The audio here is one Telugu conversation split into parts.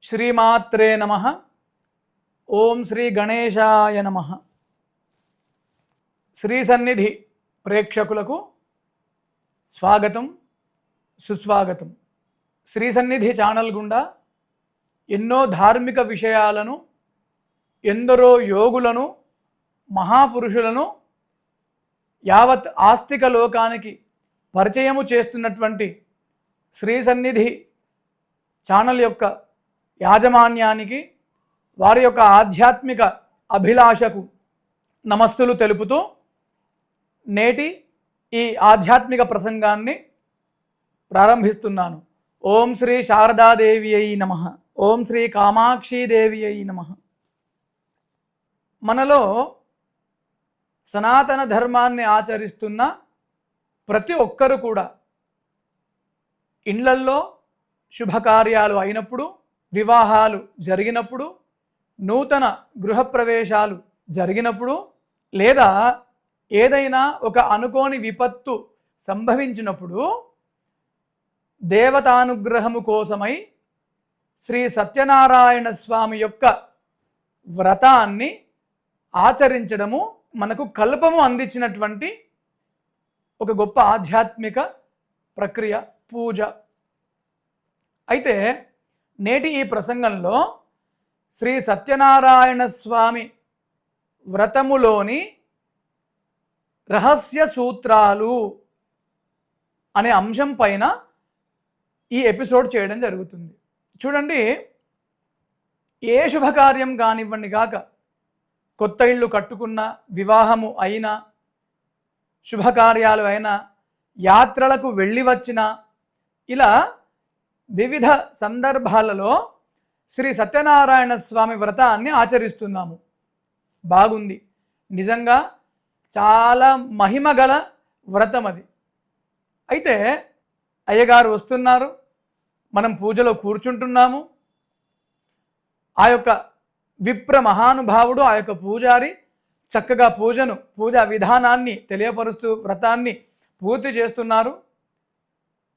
శ్రీమాత్రే నమః. ఓం శ్రీ గణేశాయ నమః. శ్రీ సన్నిధి ప్రేక్షకులకు స్వాగతం, సుస్వాగతం. శ్రీ సన్నిధి ఛానల్ గుండా ఎన్నో ధార్మిక విషయాలను, ఎందరో యోగులను, మహాపురుషులను యావత్ ఆస్తిక లోకానికి పరిచయము చేస్తున్నటువంటి శ్రీ సన్నిధి ఛానల్ యొక్క యాజమాన్యానికి, వారి యొక్క ఆధ్యాత్మిక అభిలాషకు నమస్తులు తెలుపుతూ నేటి ఈ ఆధ్యాత్మిక ప్రసంగాన్ని ప్రారంభిస్తున్నాను. ఓం శ్రీ శారదాదేవి అయి నమః. ఓం శ్రీ కామాక్షీదేవి అయి నమః. మనలో సనాతన ధర్మాన్ని ఆచరిస్తున్న ప్రతి ఒక్కరు కూడా ఇండ్లల్లో శుభకార్యాలు అయినప్పుడు, వివాహాలు జరిగినప్పుడు, నూతన గృహప్రవేశాలు జరిగినప్పుడు, లేదా ఏదైనా ఒక అనుకోని విపత్తు సంభవించినప్పుడు దేవతానుగ్రహము కోసమై శ్రీ సత్యనారాయణ స్వామి యొక్క వ్రతాన్ని ఆచరించడము మనకు కల్పము అందించినటువంటి ఒక గొప్ప ఆధ్యాత్మిక ప్రక్రియ, పూజ. అయితే నేటి ఈ ప్రసంగంలో శ్రీ సత్యనారాయణ స్వామి వ్రతములోని రహస్య సూత్రాలు అనే అంశం పైన ఈ ఎపిసోడ్ చేయడం జరుగుతుంది. చూడండి, ఏ శుభకార్యం కానివ్వండి కాక, కొత్త ఇళ్ళు కట్టుకున్న, వివాహము అయినా, శుభకార్యాలు అయినా, యాత్రలకు వెళ్ళి వచ్చినా, ఇలా వివిధ సందర్భాలలో శ్రీ సత్యనారాయణ స్వామి వ్రతాన్ని ఆచరిస్తున్నాము. బాగుంది, నిజంగా చాలా మహిమగల వ్రతం అది. అయితే అయ్యగారు వస్తున్నారు, మనం పూజలో కూర్చుంటున్నాము. ఆ యొక్క విప్ర మహానుభావుడు, ఆ యొక్క పూజారి చక్కగా పూజా విధానాన్ని తెలియపరుస్తూ వ్రతాన్ని పూర్తి చేస్తున్నారు.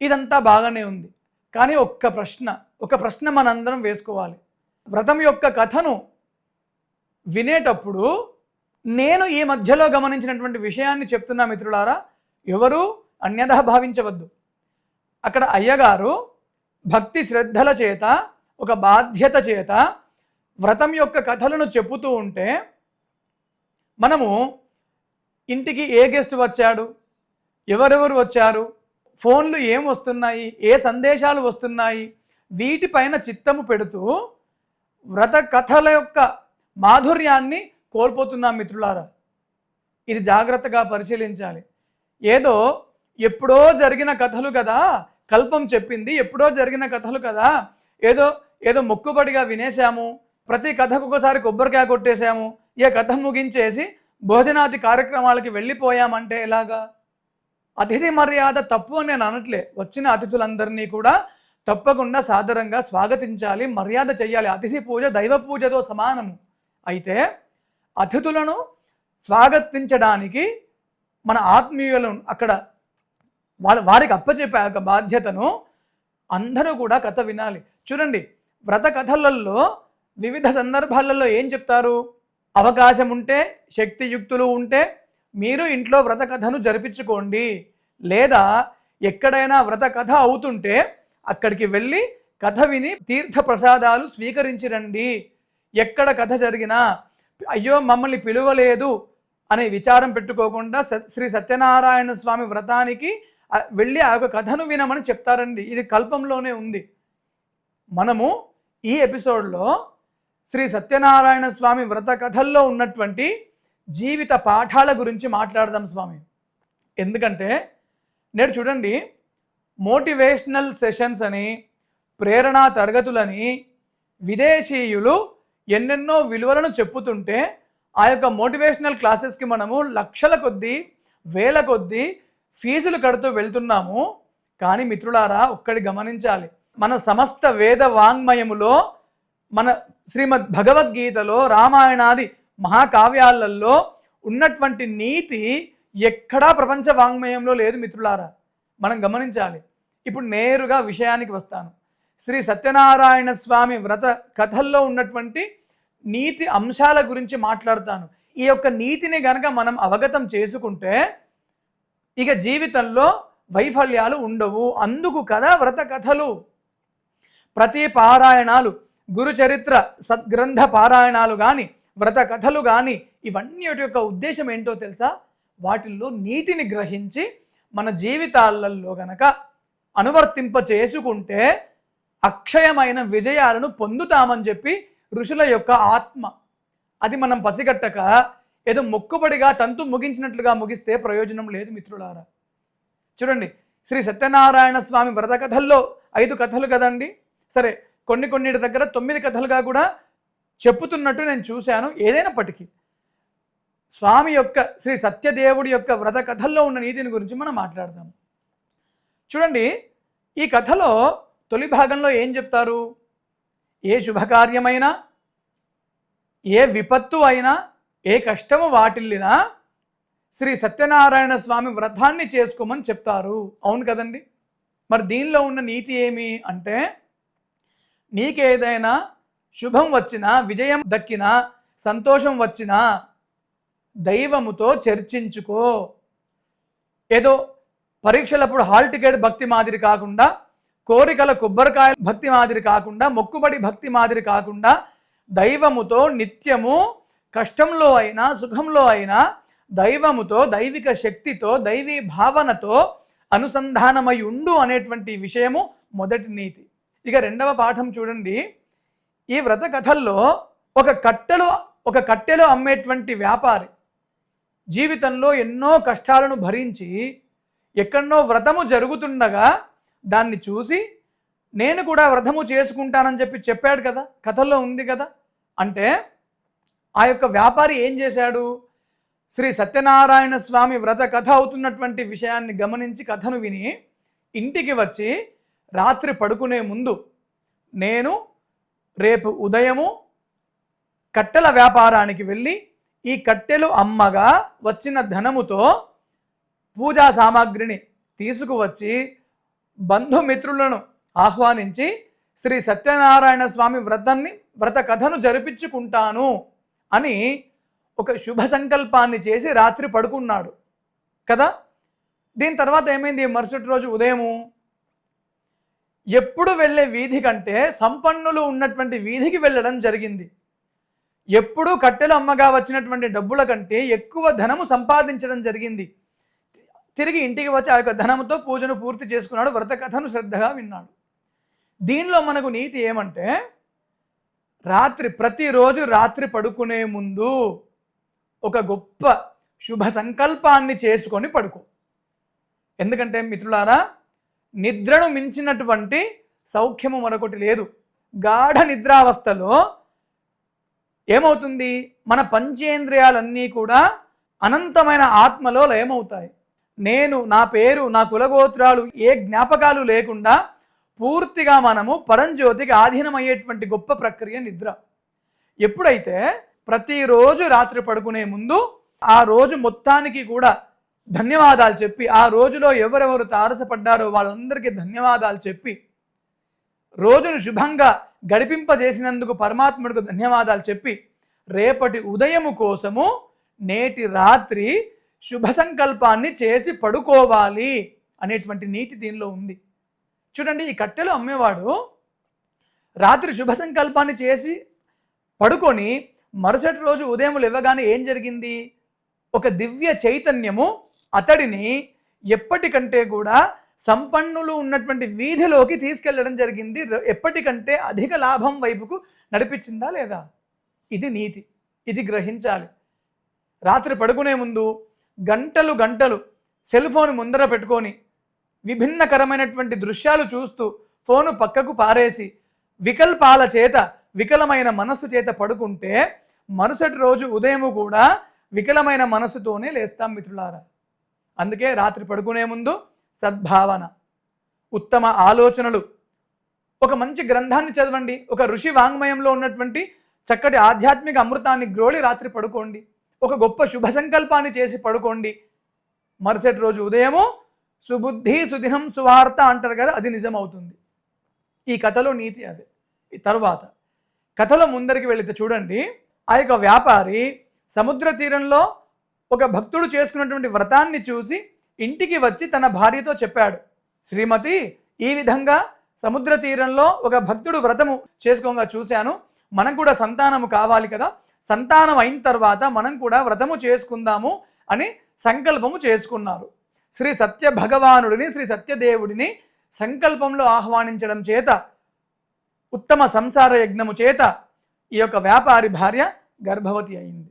ఇదంతా బాగానే ఉంది. కానీ ఒక ప్రశ్న మనందరం వేసుకోవాలి. వ్రతం యొక్క కథను వినేటప్పుడు నేను ఈ మధ్యలో గమనించినటువంటి విషయాన్ని చెప్తున్నా మిత్రులారా, ఎవరూ అన్యథా భావించవద్దు. అక్కడ అయ్యగారు భక్తి శ్రద్ధల చేత, ఒక బాధ్యత చేత వ్రతం యొక్క కథలను చెప్పుతూ ఉంటే, మనము ఇంటికి ఏ గెస్ట్ వచ్చాడు, ఎవరెవరు వచ్చారు, ఫోన్లు ఏం వస్తున్నాయి, ఏ సందేశాలు వస్తున్నాయి, వీటిపైన చిత్తము పెడుతూ వ్రత కథల యొక్క మాధుర్యాన్ని కోల్పోతున్నాం మిత్రులారా. ఇది జాగ్రత్తగా పరిశీలించాలి. ఏదో ఎప్పుడో జరిగిన కథలు కదా కల్పం చెప్పింది, ఎప్పుడో జరిగిన కథలు కదా ఏదో మొక్కుబడిగా వినేశాము, ప్రతి కథకు ఒకసారి కొబ్బరికాయ కొట్టేశాము, ఏ కథ ముగించేసి భోజనాది కార్యక్రమాలకి వెళ్ళిపోయామంటే ఎలాగా? అతిథి మర్యాద తప్పు అని నేను అనట్లే. వచ్చిన అతిథులందరినీ కూడా తప్పకుండా సాదరంగా స్వాగతించాలి, మర్యాద చెయ్యాలి. అతిథి పూజ దైవ పూజతో సమానము. అయితే అతిథులను స్వాగతించడానికి మన ఆత్మీయులను అక్కడ వారికి అప్పచెప్పే ఒక బాధ్యతను అందరూ కూడా కథ వినాలి. చూడండి, వ్రత కథలలో వివిధ సందర్భాలలో ఏం చెప్తారు? అవకాశం ఉంటే, శక్తియుక్తులు ఉంటే మీరు ఇంట్లో వ్రత కథను జరిపించుకోండి, లేదా ఎక్కడైనా వ్రత కథ అవుతుంటే అక్కడికి వెళ్ళి కథ విని తీర్థ ప్రసాదాలు స్వీకరించి రండి. ఎక్కడ కథ జరిగినా అయ్యో మమ్మల్ని పిలువలేదు అనే విచారం పెట్టుకోకుండా శ్రీ సత్యనారాయణ స్వామి వ్రతానికి వెళ్ళి ఆ యొక్క కథను వినమని చెప్తారండి. ఇది కల్పంలోనే ఉంది. మనము ఈ ఎపిసోడ్లో శ్రీ సత్యనారాయణ స్వామి వ్రత కథల్లో ఉన్నటువంటి జీవిత పాఠాల గురించి మాట్లాడదాం స్వామి. ఎందుకంటే నేడు చూడండి, మోటివేషనల్ సెషన్స్ అని, ప్రేరణా తరగతులని విదేశీయులు ఎన్నెన్నో విలువలను చెప్పుతుంటే ఆ యొక్క మోటివేషనల్ క్లాసెస్కి మనము లక్షల కొద్దీ, వేల కొద్దీ ఫీజులు కడుతూ వెళ్తున్నాము. కానీ మిత్రులారా, ఒక్కడి గమనించాలి, మన సమస్త వేద వాంగ్మయములో, మన శ్రీమద్ భగవద్గీతలో, రామాయణాది మహాకావ్యాలలో ఉన్నటువంటి నీతి ఎక్కడా ప్రపంచ వాంగ్మయంలో లేదు మిత్రులారా. మనం గమనించాలి. ఇప్పుడు నేరుగా విషయానికి వస్తాను. శ్రీ సత్యనారాయణ స్వామి వ్రత కథల్లో ఉన్నటువంటి నీతి అంశాల గురించి మాట్లాడతాను. ఈ యొక్క నీతిని గనక మనం అవగతం చేసుకుంటే ఇక జీవితంలో వైఫల్యాలు ఉండవు. అందుకు కదా వ్రత కథలు. ప్రతి పారాయణాలు, గురుచరిత్ర సద్గ్రంథ పారాయణాలు కానీ, వ్రత కథలు కానీ, ఇవన్నీ యొక్క ఉద్దేశం ఏంటో తెలుసా? వాటిల్లో నీతిని గ్రహించి మన జీవితాలలో గనక అనువర్తింప చేసుకుంటే అక్షయమైన విజయాలను పొందుతామని చెప్పి ఋషుల యొక్క ఆత్మ. అది మనం పసిగట్టక ఏదో మొక్కుబడిగా తంతు ముగించినట్లుగా ముగిస్తే ప్రయోజనం లేదు మిత్రులారా. చూడండి, శ్రీ సత్యనారాయణ స్వామి వ్రత కథల్లో 5 కథలు కదండి. సరే, కొన్నిటి దగ్గర 9 కథలుగా కూడా చెప్పుతున్నట్టు నేను చూశాను. ఏదైనప్పటికీ స్వామి యొక్క, శ్రీ సత్యదేవుడి యొక్క వ్రత కథల్లో ఉన్న నీతిని గురించి మనం మాట్లాడదాం. చూడండి, ఈ కథలో తొలి భాగంలో ఏం చెప్తారు? ఏ శుభకార్యమైనా, ఏ విపత్తు అయినా, ఏ కష్టము వాటిల్లినా శ్రీ సత్యనారాయణ స్వామి వ్రతాన్ని చేసుకోమని చెప్తారు. అవును కదండి. మరి దీనిలో ఉన్న నీతి ఏమి అంటే, నీకేదైనా శుభం వచ్చినా, విజయం దక్కినా, సంతోషం వచ్చినా దైవముతో చర్చించుకో. ఏదో పరీక్షలప్పుడు హాల్ టికెట్ భక్తి మాదిరి కాకుండా, కోరికల కొబ్బరికాయ భక్తి మాదిరి కాకుండా, మొక్కుబడి భక్తి మాదిరి కాకుండా, దైవముతో నిత్యము కష్టంలో అయినా సుఖంలో అయినా దైవముతో, దైవిక శక్తితో, దైవీ భావనతో అనుసంధానమై ఉండు అనేటువంటి విషయము మొదటి నీతి. ఇక రెండవ పాఠం చూడండి. ఈ వ్రత కథల్లో ఒక కట్టెలో అమ్మేటువంటి వ్యాపారి జీవితంలో ఎన్నో కష్టాలను భరించి ఎక్కడనో వ్రతము జరుగుతుండగా దాన్ని చూసి నేను కూడా వ్రతము చేసుకుంటానని చెప్పాడు కదా, కథల్లో ఉంది కదా. అంటే ఆ యొక్క వ్యాపారి ఏం చేశాడు? శ్రీ సత్యనారాయణ స్వామి వ్రత కథ అవుతున్నటువంటి విషయాన్ని గమనించి, కథను విని ఇంటికి వచ్చి రాత్రి పడుకునే ముందు నేను రేపు ఉదయము కట్టెల వ్యాపారానికి వెళ్ళి ఈ కట్టెలు అమ్మగా వచ్చిన ధనముతో పూజా సామాగ్రిని తీసుకువచ్చి బంధుమిత్రులను ఆహ్వానించి శ్రీ సత్యనారాయణ స్వామి వ్రత కథను జరిపించుకుంటాను అని ఒక శుభ సంకల్పాన్ని చేసి రాత్రి పడుకున్నాడు కదా. దీని తర్వాత ఏమైంది? మరుసటి రోజు ఉదయము ఎప్పుడు వెళ్ళే వీధి కంటే సంపన్నులు ఉన్నటువంటి వీధికి వెళ్ళడం జరిగింది. ఎప్పుడు కట్టెలు అమ్మగా వచ్చినటువంటి డబ్బుల కంటే ఎక్కువ ధనము సంపాదించడం జరిగింది. తిరిగి ఇంటికి వచ్చి ఆ యొక్క ధనముతో పూజను పూర్తి చేసుకున్నాడు, వ్రత కథను శ్రద్ధగా విన్నాడు. దీనిలో మనకు నీతి ఏమంటే, ప్రతిరోజు రాత్రి పడుకునే ముందు ఒక గొప్ప శుభ సంకల్పాన్ని చేసుకొని పడుకో. ఎందుకంటే మిత్రులారా, నిద్రను మించినటువంటి సౌఖ్యము మరొకటి లేదు. గాఢ నిద్రావస్థలో ఏమవుతుంది? మన పంచేంద్రియాలన్నీ కూడా అనంతమైన ఆత్మలో లయమవుతాయి. నేను, నా పేరు, నా కులగోత్రాలు ఏ జ్ఞాపకాలు లేకుండా పూర్తిగా మనము పరంజ్యోతికి ఆధీనమయ్యేటువంటి గొప్ప ప్రక్రియ నిద్ర. ఎప్పుడైతే ప్రతిరోజు రాత్రి పడుకునే ముందు ఆ రోజు మొత్తానికి కూడా ధన్యవాదాలు చెప్పి, ఆ రోజులో ఎవరెవరు తారసపడ్డారో వాళ్ళందరికీ ధన్యవాదాలు చెప్పి, రోజును శుభంగా గడిపింపజేసినందుకు పరమాత్ముడికి ధన్యవాదాలు చెప్పి, రేపటి ఉదయము కోసము నేటి రాత్రి శుభ సంకల్పాన్ని చేసి పడుకోవాలి అనేటువంటి నీతి దీనిలో ఉంది. చూడండి, ఈ కట్టెలు అమ్మేవాడు రాత్రి శుభ సంకల్పాన్ని చేసి పడుకొని మరుసటి రోజు ఉదయం లేవగానే ఏం జరిగింది? ఒక దివ్య చైతన్యము అతడిని ఎప్పటికంటే కూడా సంపన్నులు ఉన్నటువంటి వీధిలోకి తీసుకెళ్లడం జరిగింది. ఎప్పటికంటే అధిక లాభం వైపుకు నడిపించిందా లేదా? ఇది నీతి. ఇది గ్రహించాలి. రాత్రి పడుకునే ముందు గంటలు సెల్ ఫోన్ ముందర పెట్టుకొని విభిన్నకరమైనటువంటి దృశ్యాలు చూస్తూ ఫోను పక్కకు పారేసి వికల్పాల చేత, వికలమైన మనస్సు చేత పడుకుంటే మరుసటి రోజు ఉదయము కూడా వికలమైన మనస్సుతోనే లేస్తాం మిత్రులారా. అందుకే రాత్రి పడుకునే ముందు సద్భావన, ఉత్తమ ఆలోచనలు, ఒక మంచి గ్రంథాన్ని చదవండి, ఒక ఋషి వాంగ్మయంలో ఉన్నటువంటి చక్కటి ఆధ్యాత్మిక అమృతాన్ని గ్రోలి రాత్రి పడుకోండి, ఒక గొప్ప శుభ సంకల్పాన్ని చేసి పడుకోండి. మరుసటి రోజు ఉదయము సుబుద్ధి సుదినం సువార్త అంటారు కదా, అది నిజమవుతుంది. ఈ కథలో నీతి అదే. ఈ తరువాత కథలో ముందరికి వెళితే చూడండి, ఆ యొక్క వ్యాపారి సముద్ర తీరంలో ఒక భక్తుడు చేసుకున్నటువంటి వ్రతాన్ని చూసి ఇంటికి వచ్చి తన భార్యతో చెప్పాడు, శ్రీమతి, ఈ విధంగా సముద్ర తీరంలో ఒక భక్తుడు వ్రతము చేసుకోగా చూశాను, మనం కూడా సంతానము కావాలి కదా, సంతానం అయిన తర్వాత మనం కూడా వ్రతము చేసుకుందాము అని సంకల్పము చేసుకున్నారు. శ్రీ సత్య భగవానుడిని, శ్రీ సత్యదేవుడిని సంకల్పంలో ఆహ్వానించడం చేత, ఉత్తమ సంసార యజ్ఞము చేత ఈ యొక్క వ్యాపారి భార్య గర్భవతి అయింది.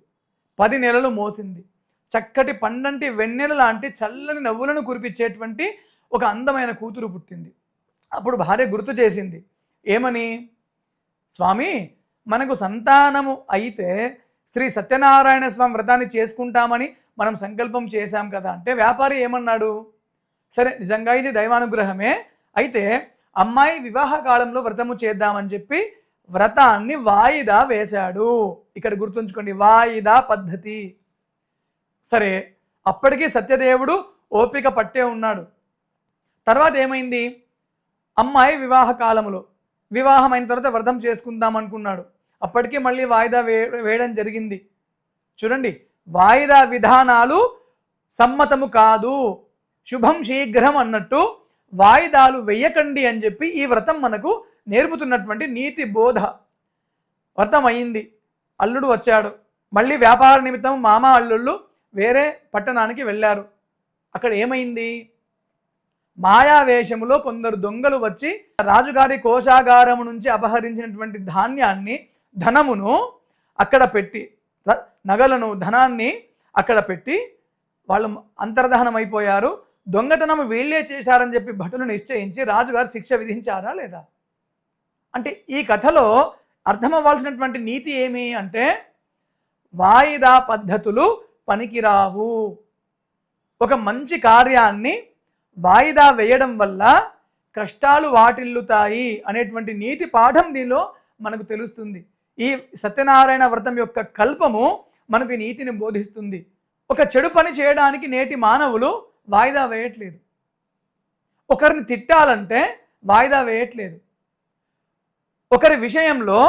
10 నెలలు మోసింది. చక్కటి పండంటి వెన్నెల లాంటి చల్లని నవ్వులను కురిపించేటువంటి ఒక అందమైన కూతురు పుట్టింది. అప్పుడు భార్య గుర్తు చేసింది, ఏమని, స్వామి, మనకు సంతానము అయితే శ్రీ సత్యనారాయణ స్వామి వ్రతాన్ని చేసుకుంటామని మనం సంకల్పం చేశాం కదా అంటే వ్యాపారి ఏమన్నాడు, సరే నిజంగా ఇది దైవానుగ్రహమే, అయితే అమ్మాయి వివాహ కాలంలో వ్రతము చేద్దామని చెప్పి వ్రతాన్ని వాయిదా వేశాడు. ఇక్కడ గుర్తుంచుకోండి, వాయిదా పద్ధతి. సరే, అప్పటికీ సత్యదేవుడు ఓపిక పట్టే ఉన్నాడు. తర్వాత ఏమైంది, అమ్మాయి వివాహ కాలంలో వివాహం అయిన తర్వాత వ్రతం చేసుకుందాం అనుకున్నాడు. అప్పటికే మళ్ళీ వాయిదా వేయడం జరిగింది. చూడండి, వాయిదా విధానాలు సమ్మతము కాదు, శుభం శీఘ్రం అన్నట్టు వాయిదాలు వెయ్యకండి అని చెప్పి ఈ వ్రతం మనకు నేర్పుతున్నటువంటి నీతి బోధ. వ్రతం అయింది, అల్లుడు వచ్చాడు. మళ్ళీ వ్యాపార నిమిత్తం మామ అల్లుళ్ళు వేరే పట్టణానికి వెళ్ళారు. అక్కడ ఏమైంది, మాయావేషములో కొందరు దొంగలు వచ్చి రాజుగారి కోశాగారము నుంచి అపహరించినటువంటి ధాన్యాన్ని, ధనమును అక్కడ పెట్టి, నగలను, ధనాన్ని అక్కడ పెట్టి వాళ్ళు అంతర్దహనం అయిపోయారు. దొంగతనం వీళ్ళే చేశారని చెప్పి భటులు నిశ్చయించి రాజుగారు శిక్ష విధించారా లేదా? అంటే ఈ కథలో అర్థమవ్వాల్సినటువంటి నీతి ఏమి అంటే, వాయిదా పద్ధతులు పనికిరావు. ఒక మంచి కార్యాన్ని వాయిదా వేయడం వల్ల కష్టాలు వాటిల్లుతాయి అనేటువంటి నీతి పాఠం దీనిలో మనకు తెలుస్తుంది. ఈ సత్యనారాయణ వ్రతం యొక్క కల్పము మనకు ఈ నీతిని బోధిస్తుంది. ఒక చెడు పని చేయడానికి నేటి మానవులు వాయిదా వేయట్లేదు. ఒకరిని తిట్టాలంటే వాయిదా వేయట్లేదు. ఒకరి విషయంలో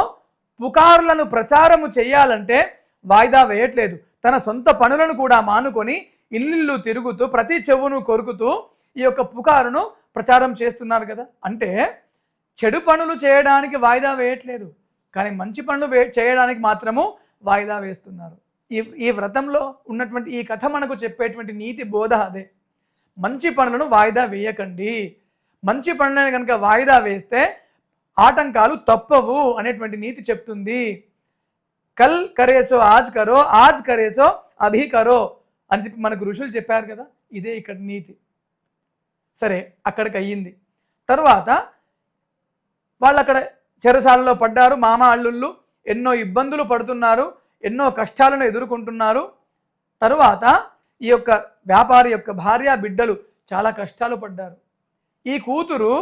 పుకార్లను ప్రచారము చేయాలంటే వాయిదా వేయట్లేదు. తన సొంత పనులను కూడా మానుకొని ఇల్లు తిరుగుతూ ప్రతి చెవును కొరుకుతూ ఈ యొక్క పుకారును ప్రచారం చేస్తున్నారు కదా. అంటే చెడు పనులు చేయడానికి వాయిదా వేయట్లేదు, కానీ మంచి పనులు చేయడానికి మాత్రము వాయిదా వేస్తున్నారు. ఈ వ్రతంలో ఉన్నటువంటి ఈ కథ మనకు చెప్పేటువంటి నీతి బోధ అదే. మంచి పనులను వాయిదా వేయకండి. మంచి పనులను కనుక వాయిదా వేస్తే ఆటంకాలు తప్పవు అనేటువంటి నీతి చెప్తుంది. కల్ కరేసో ఆజ్ కరో, ఆజ్ కరేసో అభి కరో అని చెప్పి మనకు ఋషులు చెప్పారు కదా. ఇదే ఇక్కడ నీతి. సరే, అక్కడికి అయ్యింది. తరువాత వాళ్ళు అక్కడ చెరసాలలో పడ్డారు. మామ అల్లుళ్ళు ఎన్నో ఇబ్బందులు పడుతున్నారు, ఎన్నో కష్టాలను ఎదుర్కొంటున్నారు. తరువాత ఈ యొక్క వ్యాపారి యొక్క భార్య బిడ్డలు చాలా కష్టాలు పడ్డారు. ఈ కూతురు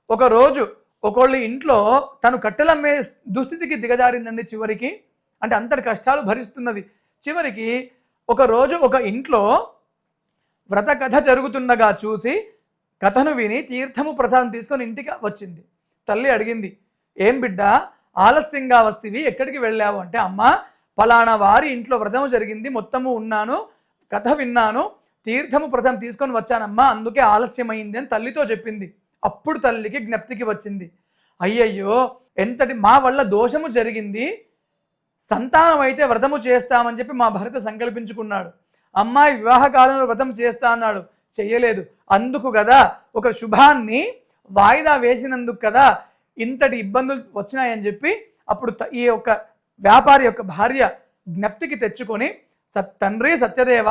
ఒకరోజు ఒకళ్ళ ఇంట్లో తను కట్టెలమ్మే దుస్థితికి దిగజారిందండి. చివరికి అంటే అంతటి కష్టాలు భరిస్తున్నది. చివరికి ఒకరోజు ఒక ఇంట్లో వ్రత కథ జరుగుతుండగా చూసి కథను విని తీర్థము ప్రసాదం తీసుకొని ఇంటికి వచ్చింది. తల్లి అడిగింది, ఏం బిడ్డ ఆలస్యంగా వస్తీవి, ఎక్కడికి వెళ్ళావు అంటే, అమ్మ పలానా వారి ఇంట్లో వ్రతము జరిగింది, మొత్తము ఉన్నాను, కథ విన్నాను, తీర్థము ప్రసాదం తీసుకొని వచ్చానమ్మా, అందుకే ఆలస్యమైంది అని తల్లితో చెప్పింది. అప్పుడు తల్లికి జ్ఞప్తికి వచ్చింది, అయ్యయ్యో ఎంతటి మా వల్ల దోషము జరిగింది, సంతానం అయితే వ్రతము చేస్తామని చెప్పి మా భర్త సంకల్పించుకున్నాడు, అమ్మాయి వివాహ కాలంలో వ్రతం చేస్తా అన్నాడు, చెయ్యలేదు, అందుకు కదా ఒక శుభాన్ని వాయిదా వేసినందుకు కదా ఇంతటి ఇబ్బందులు వచ్చినాయని చెప్పి అప్పుడు ఈ యొక్క వ్యాపారి యొక్క భార్య జ్ఞప్తికి తెచ్చుకొని, తండ్రి సత్యదేవ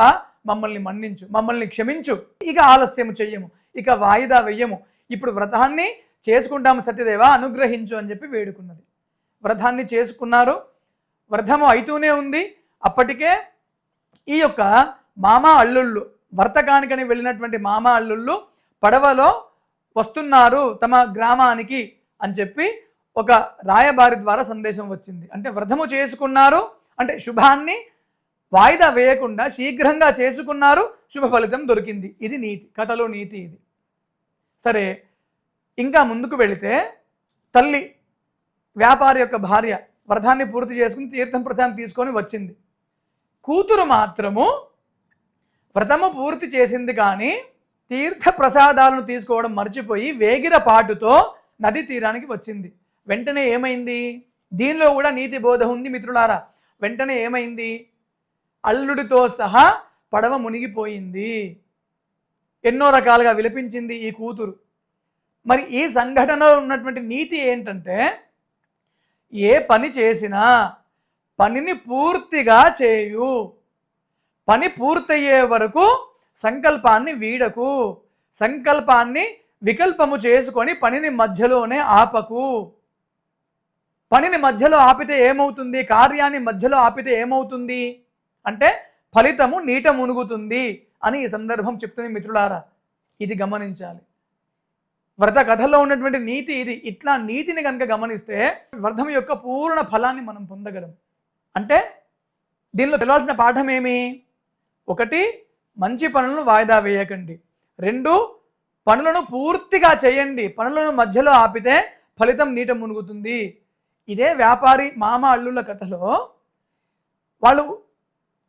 మమ్మల్ని మన్నించు, మమ్మల్ని క్షమించు, ఇక ఆలస్యము చెయ్యము, ఇక వాయిదా వెయ్యము, ఇప్పుడు వ్రతాన్ని చేసుకుంటాము సత్యదేవ అనుగ్రహించు అని చెప్పి వేడుకున్నది. వ్రతాన్ని చేసుకున్నారు. వ్రతము అయితూనే ఉంది. అప్పటికే ఈ యొక్క మామ అల్లుళ్ళు, వర్తకానికని వెళ్ళినటువంటి మామ అల్లుళ్ళు పడవలో వస్తున్నారు తమ గ్రామానికి అని చెప్పి ఒక రాయబారి ద్వారా సందేశం వచ్చింది. అంటే వ్రతము చేసుకున్నారు అంటే శుభాన్ని వాయిదా వేయకుండా శీఘ్రంగా చేసుకున్నారు, శుభ ఫలితం దొరికింది. ఇది నీతి, కథలో నీతి ఇది. సరే, ఇంకా ముందుకు వెళితే తల్లి వ్యాపారి యొక్క భార్య వ్రతాన్ని పూర్తి చేసుకుని తీర్థం ప్రసాదం తీసుకొని వచ్చింది. కూతురు మాత్రము వ్రతము పూర్తి చేసింది కానీ తీర్థ ప్రసాదాలను తీసుకోవడం మర్చిపోయి వేగిరపాటుతో నది తీరానికి వచ్చింది. వెంటనే ఏమైంది? దీనిలో కూడా నీతి బోధ ఉంది మిత్రులారా. వెంటనే ఏమైంది? అల్లుడితో సహా పడవ మునిగిపోయింది. ఎన్నో రకాలుగా విలపించింది ఈ కూతురు. మరి ఈ సంఘటనలో ఉన్నటువంటి నీతి ఏంటంటే, ఏ పని చేసినా పనిని పూర్తిగా చేయు, పని పూర్తయ్యే వరకు సంకల్పాన్ని వీడకు, సంకల్పాన్ని వికల్పము చేసుకొని పనిని మధ్యలోనే ఆపకు. పనిని మధ్యలో ఆపితే ఏమవుతుంది? కార్యాన్ని మధ్యలో ఆపితే ఏమవుతుంది అంటే ఫలితము నీట మునుగుతుంది అని ఈ సందర్భం చెప్తుంది మిత్రులారా. ఇది గమనించాలి. వ్రత కథలో ఉన్నటువంటి నీతి ఇది. ఇట్లా నీతిని కనుక గమనిస్తే వ్రతం యొక్క పూర్ణ ఫలాన్ని మనం పొందగలం. అంటే దీనిలో తెలవాల్సిన పాఠం ఏమి? 1, మంచి పనులను వాయిదా వేయకండి. 2, పనులను పూర్తిగా చేయండి. పనులను మధ్యలో ఆపితే ఫలితం నీట మునుగుతుంది. ఇదే వ్యాపారి మామ అల్లుళ్ళ కథలో వాళ్ళు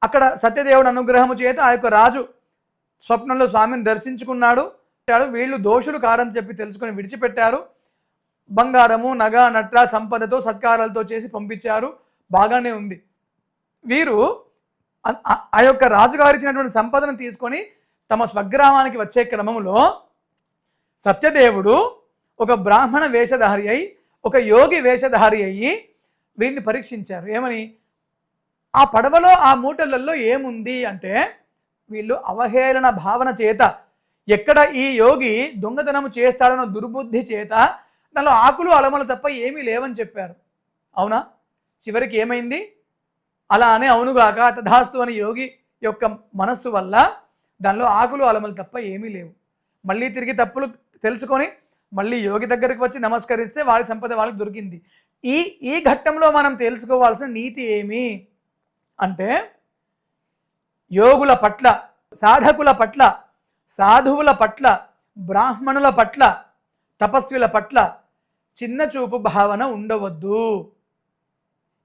అక్కడ సత్యదేవుడు అనుగ్రహము చేత ఆ యొక్క రాజు స్వప్నంలో స్వామిని దర్శించుకున్నాడు. వీళ్ళు దోషులు కారని చెప్పి తెలుసుకొని విడిచిపెట్టారు. బంగారము, నగ, నట్ర, సంపదతో సత్కారాలతో చేసి పంపించారు. బాగానే ఉంది. వీరు ఆ యొక్క రాజుగారు ఇచ్చినటువంటి సంపదను తీసుకొని తమ స్వగ్రామానికి వచ్చే క్రమంలో సత్యదేవుడు ఒక బ్రాహ్మణ వేషధారి అయి, ఒక యోగి వేషధారి అయ్యి వీరిని పరీక్షించారు. ఏమని? ఆ పడవలో ఆ మూటలలో ఏముంది అంటే, వీళ్ళు అవహేళన భావన చేత, ఎక్కడ ఈ యోగి దొంగతనము చేస్తాడన్న దుర్బుద్ధి చేత దానిలో ఆకులు అలమలు తప్ప ఏమీ లేవని చెప్పారు. అవునా? చివరికి ఏమైంది? అలానే అవునుగాక తథాస్తు అని యోగి యొక్క మనస్సు వల్ల దానిలో ఆకులు అలమలు తప్ప ఏమీ లేవు. మళ్ళీ తిరిగి తప్పులు తెలుసుకొని మళ్ళీ యోగి దగ్గరికి వచ్చి నమస్కరిస్తే వాడి సంపద వాళ్ళకి దొరికింది. ఈ ఘట్టంలో మనం తెలుసుకోవాల్సిన నీతి ఏమి అంటే, యోగుల పట్ల, సాధకుల పట్ల, సాధువుల పట్ల, బ్రాహ్మణుల పట్ల, తపస్విల పట్ల చిన్న చూపు భావన ఉండవద్దు.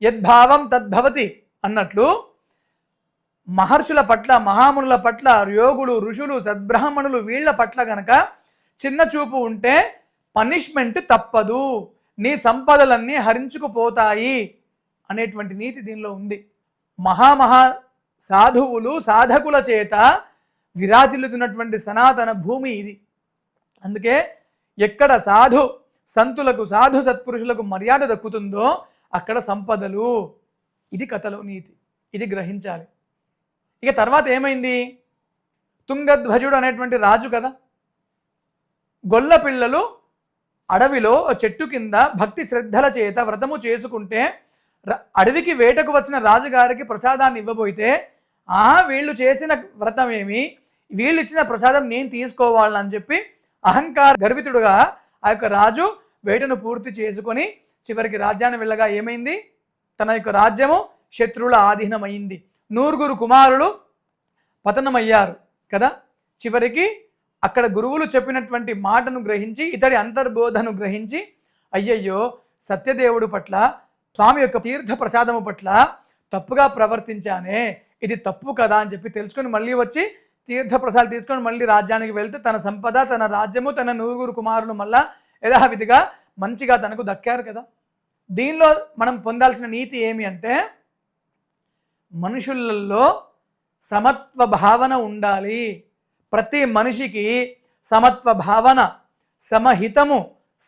యద్భావం తద్భవతి అన్నట్లు మహర్షుల పట్ల, మహామునుల పట్ల, యోగులు, ఋషులు, సద్బ్రాహ్మణులు వీళ్ళ పట్ల గనక చిన్న చూపు ఉంటే పనిష్మెంట్ తప్పదు, నీ సంపదలన్నీ హరించుకుపోతాయి అనేటువంటి నీతి దీనిలో ఉంది. మహామహా సాధువులు, సాధకుల చేత విరాజిల్లుతున్నటువంటి సనాతన భూమి ఇది. అందుకే ఎక్కడ సాధు సంతులకు, సాధు సత్పురుషులకు మర్యాద దక్కుతుందో అక్కడ సంపదలు. ఇది కథలో నీతి. ఇది గ్రహించాలి. ఇక తర్వాత ఏమైంది? తుంగధ్వజుడు అనేటువంటి రాజు కదా, గొల్ల పిల్లలు అడవిలో చెట్టు కింద భక్తి శ్రద్ధల చేత వ్రతము చేసుకుంటే అడవికి వేటకు వచ్చిన రాజుగారికి ప్రసాదాన్ని ఇవ్వబోయితే, వీళ్ళు చేసిన వ్రతం ఏమి, వీళ్ళు ఇచ్చిన ప్రసాదం నేను తీసుకోవాలని చెప్పి అహంకార గర్వితుడుగా ఆ యొక్క రాజు వేటను పూర్తి చేసుకొని చివరికి రాజ్యాన్ని వెళ్ళగా ఏమైంది? తన యొక్క రాజ్యము శత్రువుల ఆధీనమైంది. 9 కుమారులు పతనమయ్యారు కదా. చివరికి అక్కడ గురువులు చెప్పినటువంటి మాటను గ్రహించి, ఇతడి అంతర్బోధను గ్రహించి, అయ్యయ్యో సత్యదేవుడు పట్ల, స్వామి యొక్క తీర్థ ప్రసాదము పట్ల తప్పుగా ప్రవర్తించానే, ఇది తప్పు కదా అని చెప్పి తెలుసుకొని మళ్ళీ వచ్చి తీర్థ ప్రసాదం తీసుకొని మళ్ళీ రాజ్యానికి వెళ్తే తన సంపద, తన రాజ్యము, తన 9 కుమారులు మళ్ళా యథావిధిగా మంచిగా తనకు దక్కారు కదా. దీనిలో మనం పొందాల్సిన నీతి ఏమి అంటే, మనుషులలో సమత్వ భావన ఉండాలి. ప్రతి మనిషికి సమత్వ భావన, సమహితము,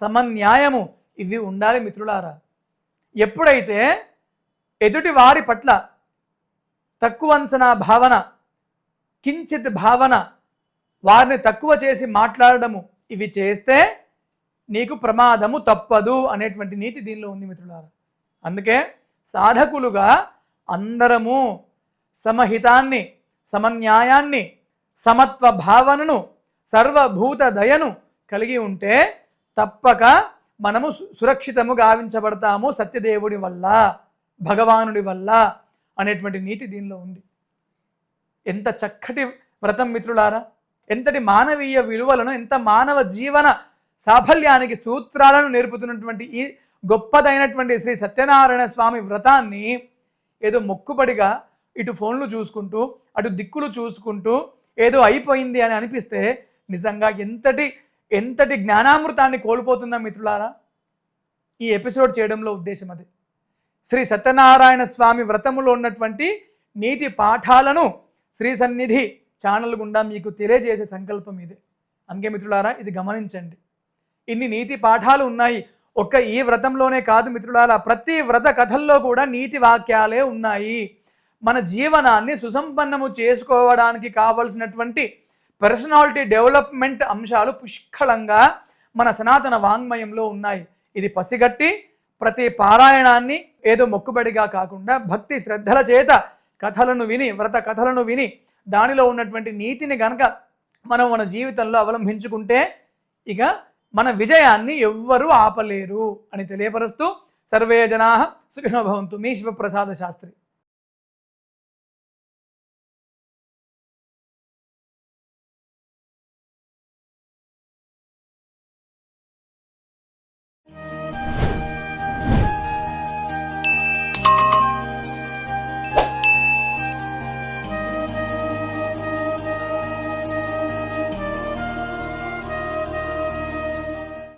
సమన్యాయము ఇవి ఉండాలి మిత్రులారా. ఎప్పుడైతే ఎదుటి వారి పట్ల తక్కువ అంచనా భావన, కించిత్ భావన, వారిని తక్కువ చేసి మాట్లాడడము ఇవి చేస్తే నీకు ప్రమాదము తప్పదు అనేటువంటి నీతి దీనిలో ఉంది మిత్రులారా. అందుకే సాధకులుగా అందరము సమహితాన్ని, సమన్యాయాన్ని, సమత్వ భావనను, సర్వభూత దయను కలిగి ఉంటే తప్పక మనము సురక్షితము గావించబడతాము సత్యదేవుడి వల్ల, భగవానుడి వల్ల అనేటువంటి నీతి దీనిలో ఉంది. ఎంత చక్కటి వ్రతం మిత్రులారా! ఎంతటి మానవీయ విలువలను, ఎంత మానవ జీవన సాఫల్యానికి సూత్రాలను నేర్పుతున్నటువంటి ఈ గొప్పదైనటువంటి శ్రీ సత్యనారాయణ స్వామి వ్రతాన్ని ఏదో మొక్కుబడిగా ఇటు ఫోన్లు చూసుకుంటూ అటు దిక్కులు చూసుకుంటూ ఏదో అయిపోయింది అని అనిపిస్తే నిజంగా ఎంతటి జ్ఞానామృతాన్ని కోల్పోతుందా మిత్రులారా. ఈ ఎపిసోడ్ చేయడంలో ఉద్దేశం అది. శ్రీ సత్యనారాయణ స్వామి వ్రతములో ఉన్నటువంటి నీతి పాఠాలను శ్రీ సన్నిధి ఛానల్ గుండా మీకు తెలియజేసే సంకల్పం ఇదే. అందుకే మిత్రులారా ఇది గమనించండి. ఇన్ని నీతి పాఠాలు ఉన్నాయి. ఒక్క ఈ వ్రతంలోనే కాదు మిత్రులారా, ప్రతి వ్రత కథల్లో కూడా నీతి వాక్యాలే ఉన్నాయి. మన జీవనాన్ని సుసంపన్నము చేసుకోవడానికి కావలసినటువంటి పర్సనాలిటీ డెవలప్మెంట్ అంశాలు పుష్కలంగా మన సనాతన వాంగ్మయంలో ఉన్నాయి. ఇది పసిగట్టి ప్రతి పారాయణాన్ని ఏదో మొక్కుబడిగా కాకుండా భక్తి శ్రద్ధల చేత కథలను విని, వ్రత కథలను విని దానిలో ఉన్నటువంటి నీతిని గనక మనం మన జీవితంలో అవలంబించుకుంటే ఇక మన విజయాన్ని ఎవ్వరూ ఆపలేరు అని తెలియపరుస్తూ సర్వే జనాః సుఖినో భవంతు. మీ శివప్రసాద శాస్త్రి.